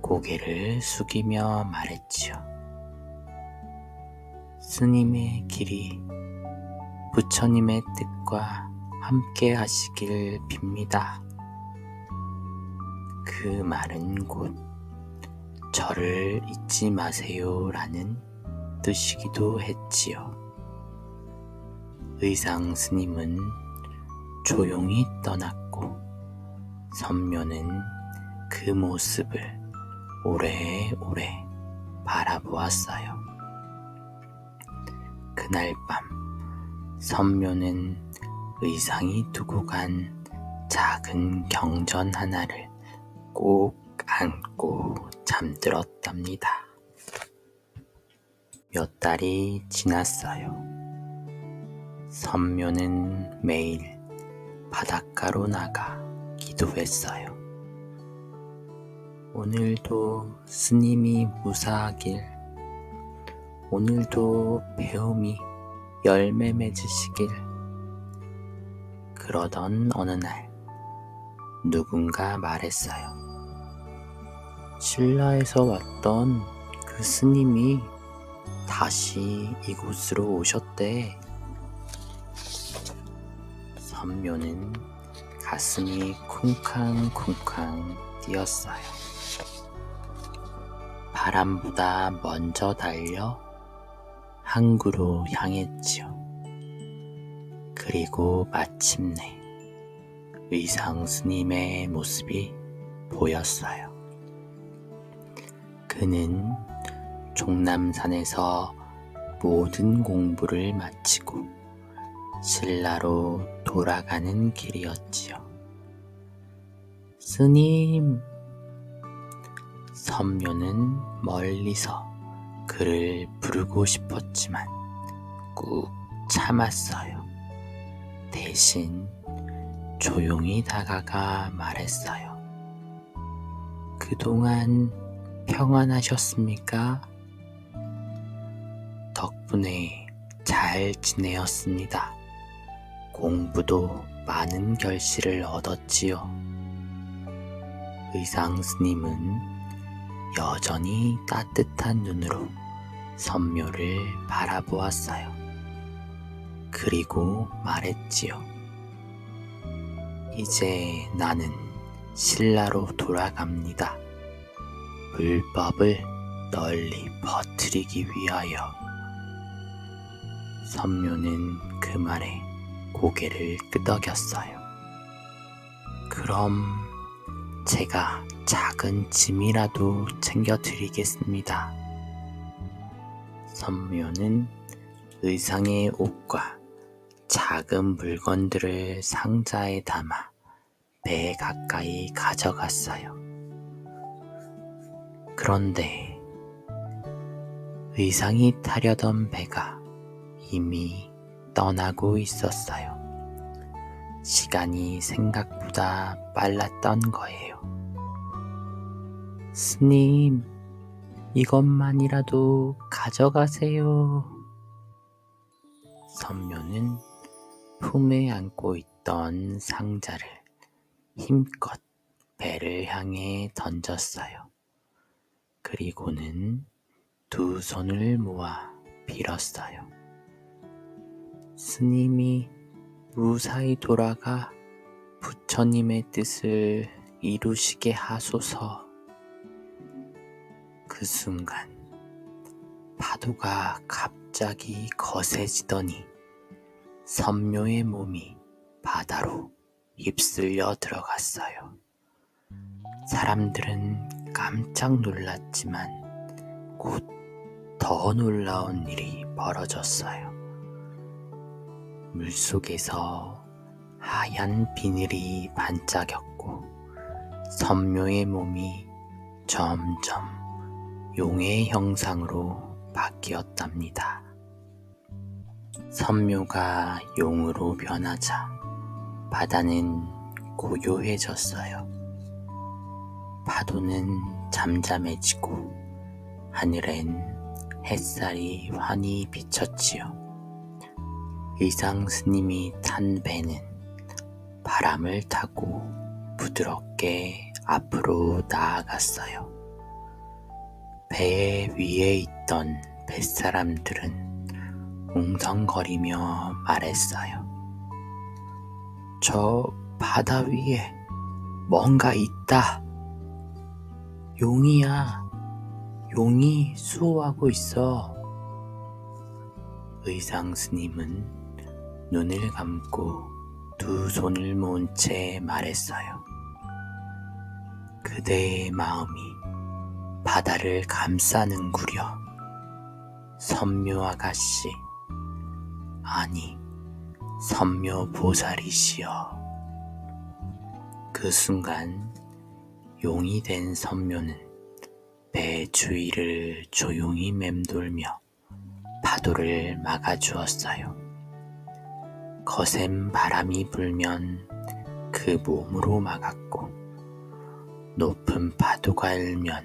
고개를 숙이며 말했지요. 스님의 길이 부처님의 뜻과 함께 하시길 빕니다. 그 말은 곧 저를 잊지 마세요라는 뜻이기도 했지요. 의상 스님은 조용히 떠났고 선묘는 그 모습을 오래오래 바라보았어요. 그날 밤 선묘는 의상이 두고 간 작은 경전 하나를 꼭 안고 잠들었답니다. 몇 달이 지났어요. 선묘는 매일 바닷가로 나가 기도했어요. 오늘도 스님이 무사하길, 오늘도 배움이 열매 맺으시길. 그러던 어느 날 누군가 말했어요. 신라에서 왔던 그 스님이 다시 이곳으로 오셨대. 선묘는 가슴이 쿵쾅쿵쾅 뛰었어요. 바람보다 먼저 달려 항구로 향했지요. 그리고 마침내 의상 스님의 모습이 보였어요. 그는 종남산에서 모든 공부를 마치고 신라로 돌아가는 길이었지요. 스님! 선묘는 멀리서 그를 부르고 싶었지만 꾹 참았어요. 대신 조용히 다가가 말했어요. 그동안 평안하셨습니까? 덕분에 잘 지내었습니다. 공부도 많은 결실을 얻었지요. 의상 스님은 여전히 따뜻한 눈으로 선묘를 바라보았어요. 그리고 말했지요. 이제 나는 신라로 돌아갑니다. 불법을 널리 퍼뜨리기 위하여. 선묘는 그 말에 고개를 끄덕였어요. 그럼 제가 작은 짐이라도 챙겨드리겠습니다. 선묘는 의상의 옷과 작은 물건들을 상자에 담아 배에 가까이 가져갔어요. 그런데 의상이 타려던 배가 이미 떠나고 있었어요. 시간이 생각보다 빨랐던 거예요. 스님, 이것만이라도 가져가세요. 선묘는 품에 안고 있던 상자를 힘껏 배를 향해 던졌어요. 그리고는 두 손을 모아 빌었어요. 스님이 무사히 돌아가 부처님의 뜻을 이루시게 하소서. 그 순간 파도가 갑자기 거세지더니 선묘의 몸이 바다로 휩쓸려 들어갔어요. 사람들은 깜짝 놀랐지만 곧 더 놀라운 일이 벌어졌어요. 물속에서 하얀 비늘이 반짝였고 선묘의 몸이 점점 용의 형상으로 바뀌었답니다. 선묘가 용으로 변하자 바다는 고요해졌어요. 파도는 잠잠해지고 하늘엔 햇살이 환히 비쳤지요. 의상 스님이 탄 배는 바람을 타고 부드럽게 앞으로 나아갔어요. 배 위에 있던 뱃사람들은 웅성거리며 말했어요. 저 바다 위에 뭔가 있다. 용이야. 용이 수호하고 있어. 의상 스님은 눈을 감고 두 손을 모은 채 말했어요. 그대의 마음이 바다를 감싸는구려. 선묘 아가씨, 아니 선묘 보살이시여. 그 순간 용이 된 선묘는 배 주위를 조용히 맴돌며 파도를 막아주었어요. 거센 바람이 불면 그 몸으로 막았고 높은 파도가 일면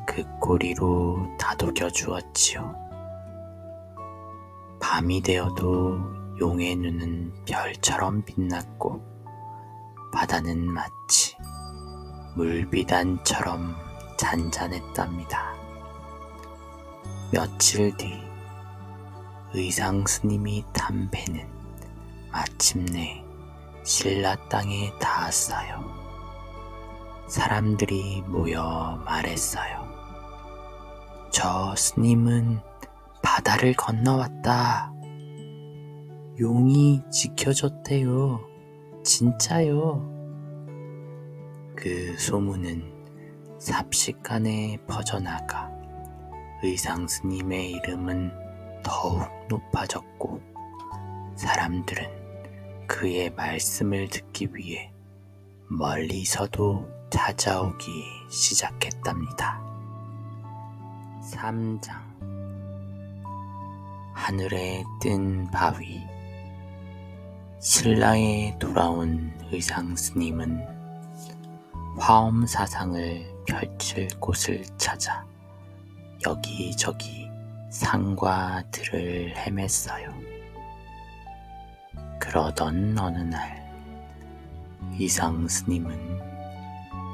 그 꼬리로 다독여 주었지요. 밤이 되어도 용의 눈은 별처럼 빛났고 바다는 마치 물비단처럼 잔잔했답니다. 며칠 뒤 의상 스님이 탄 배는 마침내 신라 땅에 닿았어요. 사람들이 모여 말했어요. 저 스님은 바다를 건너왔다. 용이 지켜줬대요. 진짜요. 그 소문은 삽시간에 퍼져나가 의상 스님의 이름은 더욱 높아졌고 사람들은 그의 말씀을 듣기 위해 멀리서도 찾아오기 시작했답니다. 3장 하늘에 뜬 바위. 신라에 돌아온 의상 스님은 화엄 사상을 펼칠 곳을 찾아 여기저기 산과 들을 헤맸어요. 그러던 어느 날 의상 스님은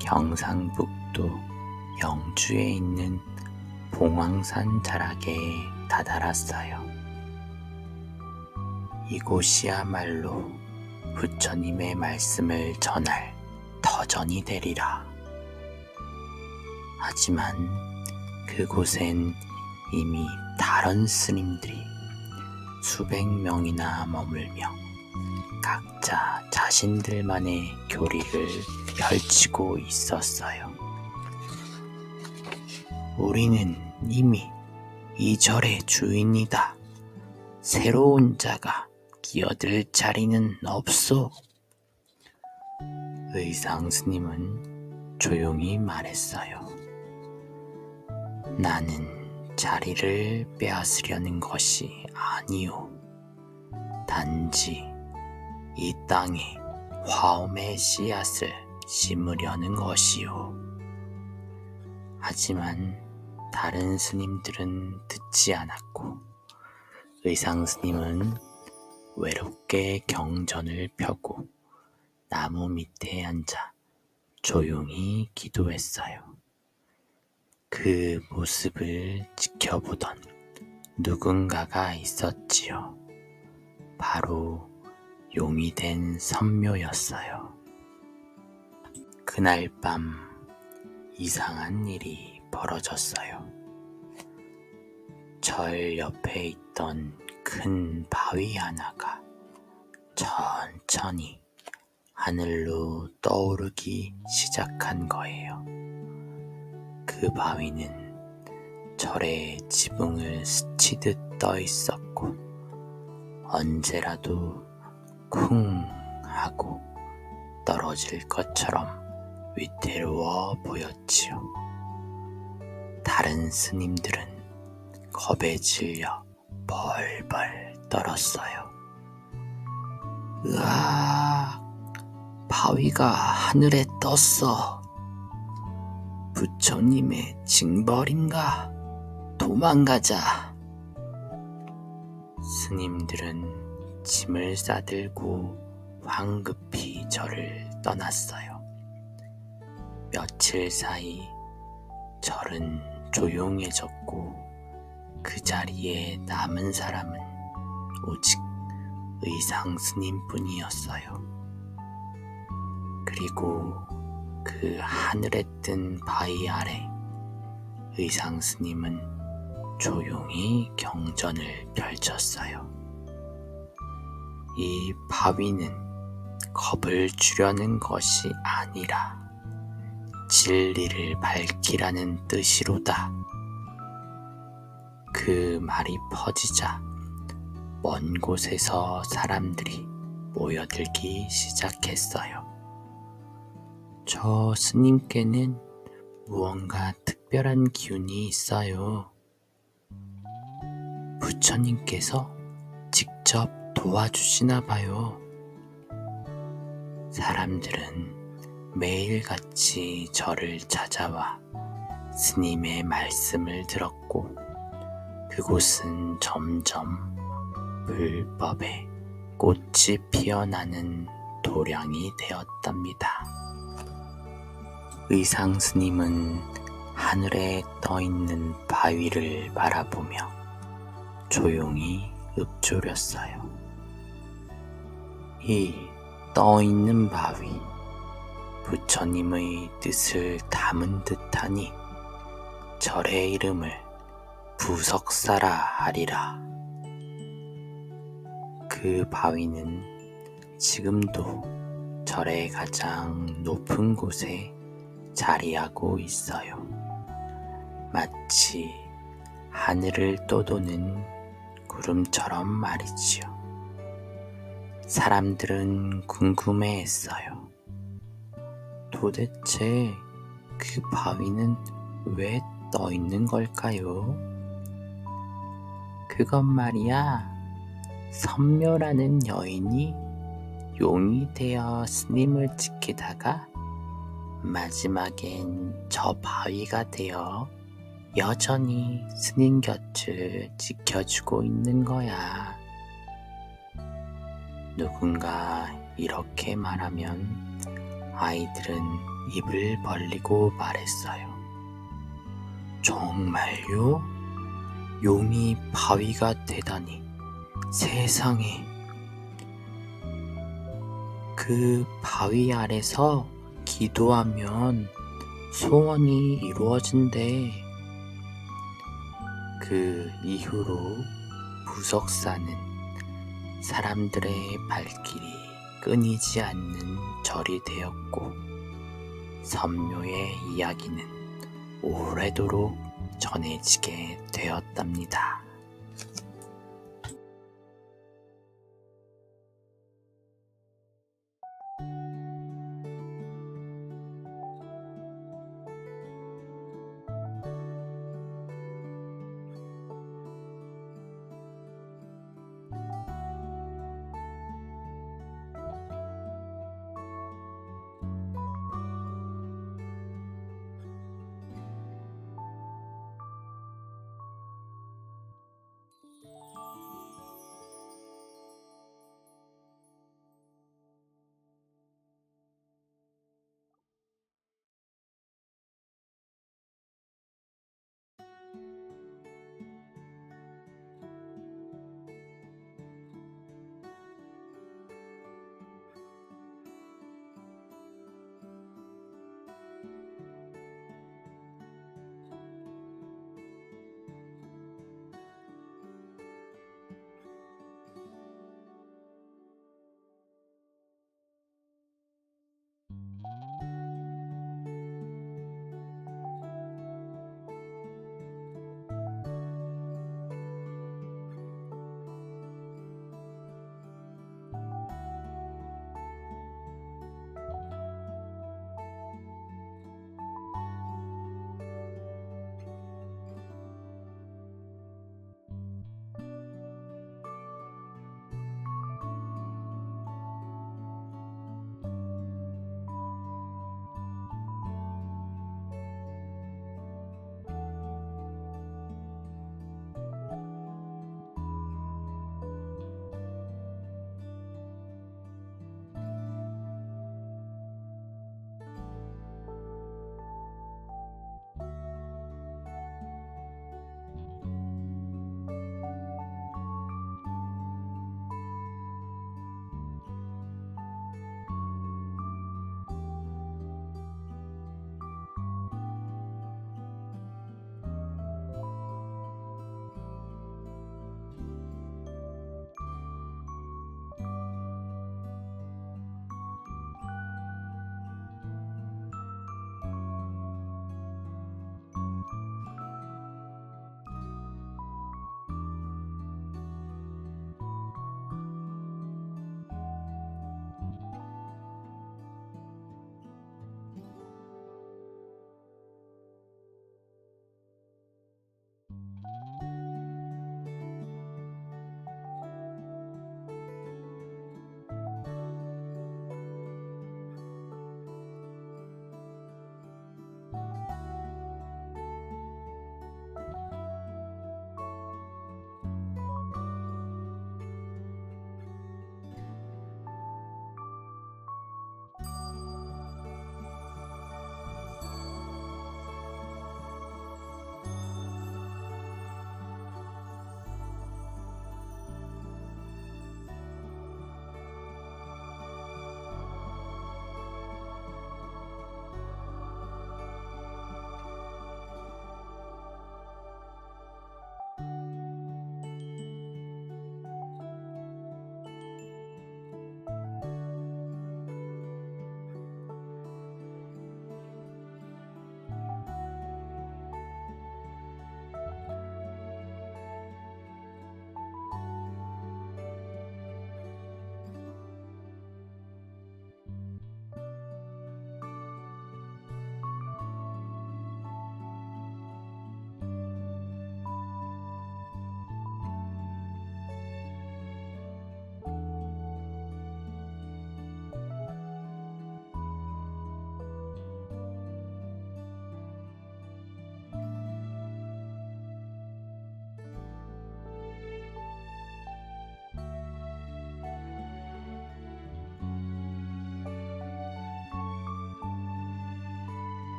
경상북도 영주에 있는 봉황산 자락에 다다랐어요. 이곳이야말로 부처님의 말씀을 전할 터전이 되리라. 하지만 그곳엔 이미 다른 스님들이 수백 명이나 머물며 각자 자신들만의 교리를 펼치고 있었어요. 우리는 이미 이 절의 주인이다. 새로운 자가 끼어들 자리는 없소. 의상 스님은 조용히 말했어요. 나는 자리를 빼앗으려는 것이 아니오. 단지 이 땅에 화엄의 씨앗을 심으려는 것이오. 하지만 다른 스님들은 듣지 않았고 의상 스님은 외롭게 경전을 펴고 나무 밑에 앉아 조용히 기도했어요. 그 모습을 지켜보던 누군가가 있었지요. 바로 용이 된 선묘였어요. 그날 밤 이상한 일이 벌어졌어요. 절 옆에 있던 큰 바위 하나가 천천히 하늘로 떠오르기 시작한 거예요. 그 바위는 절의 지붕을 스치듯 떠 있었고 언제라도 쿵 하고 떨어질 것처럼 위태로워 보였지요. 다른 스님들은 겁에 질려 벌벌 떨었어요. 으아, 바위가 하늘에 떴어. 부처님의 징벌인가? 도망가자. 스님들은 짐을 싸들고 황급히 절을 떠났어요. 며칠 사이 절은 조용해졌고 그 자리에 남은 사람은 오직 의상 스님뿐이었어요. 그리고 그 하늘에 뜬 바위 아래 의상 스님은 조용히 경전을 펼쳤어요. 이 바위는 겁을 주려는 것이 아니라 진리를 밝히라는 뜻이로다. 그 말이 퍼지자 먼 곳에서 사람들이 모여들기 시작했어요. 저 스님께는 무언가 특별한 기운이 있어요. 부처님께서 직접 도와주시나 봐요. 사람들은 매일같이 절을 찾아와 스님의 말씀을 들었고 그곳은 점점 불법의 꽃이 피어나는 도량이 되었답니다. 의상 스님은 하늘에 떠있는 바위를 바라보며 조용히 읊조렸어요. 이 떠있는 바위, 부처님의 뜻을 담은 듯하니 절의 이름을 부석사라 하리라. 그 바위는 지금도 절의 가장 높은 곳에 자리하고 있어요. 마치 하늘을 떠도는 구름처럼 말이지요. 사람들은 궁금해했어요. 도대체 그 바위는 왜 떠 있는 걸까요? 그것 말이야, 선묘라는 여인이 용이 되어 스님을 지키다가 마지막엔 저 바위가 되어 여전히 스님 곁을 지켜주고 있는 거야. 누군가 이렇게 말하면 아이들은 입을 벌리고 말했어요. 정말요? 용이 바위가 되다니, 세상에. 그 바위 아래서 기도하면 소원이 이루어진대. 그 이후로 부석사는 사람들의 발길이 끊이지 않는 절이 되었고 선묘의 이야기는 오래도록 전해지게 되었답니다.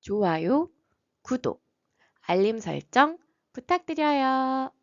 좋아요, 구독, 알림 설정 부탁드려요.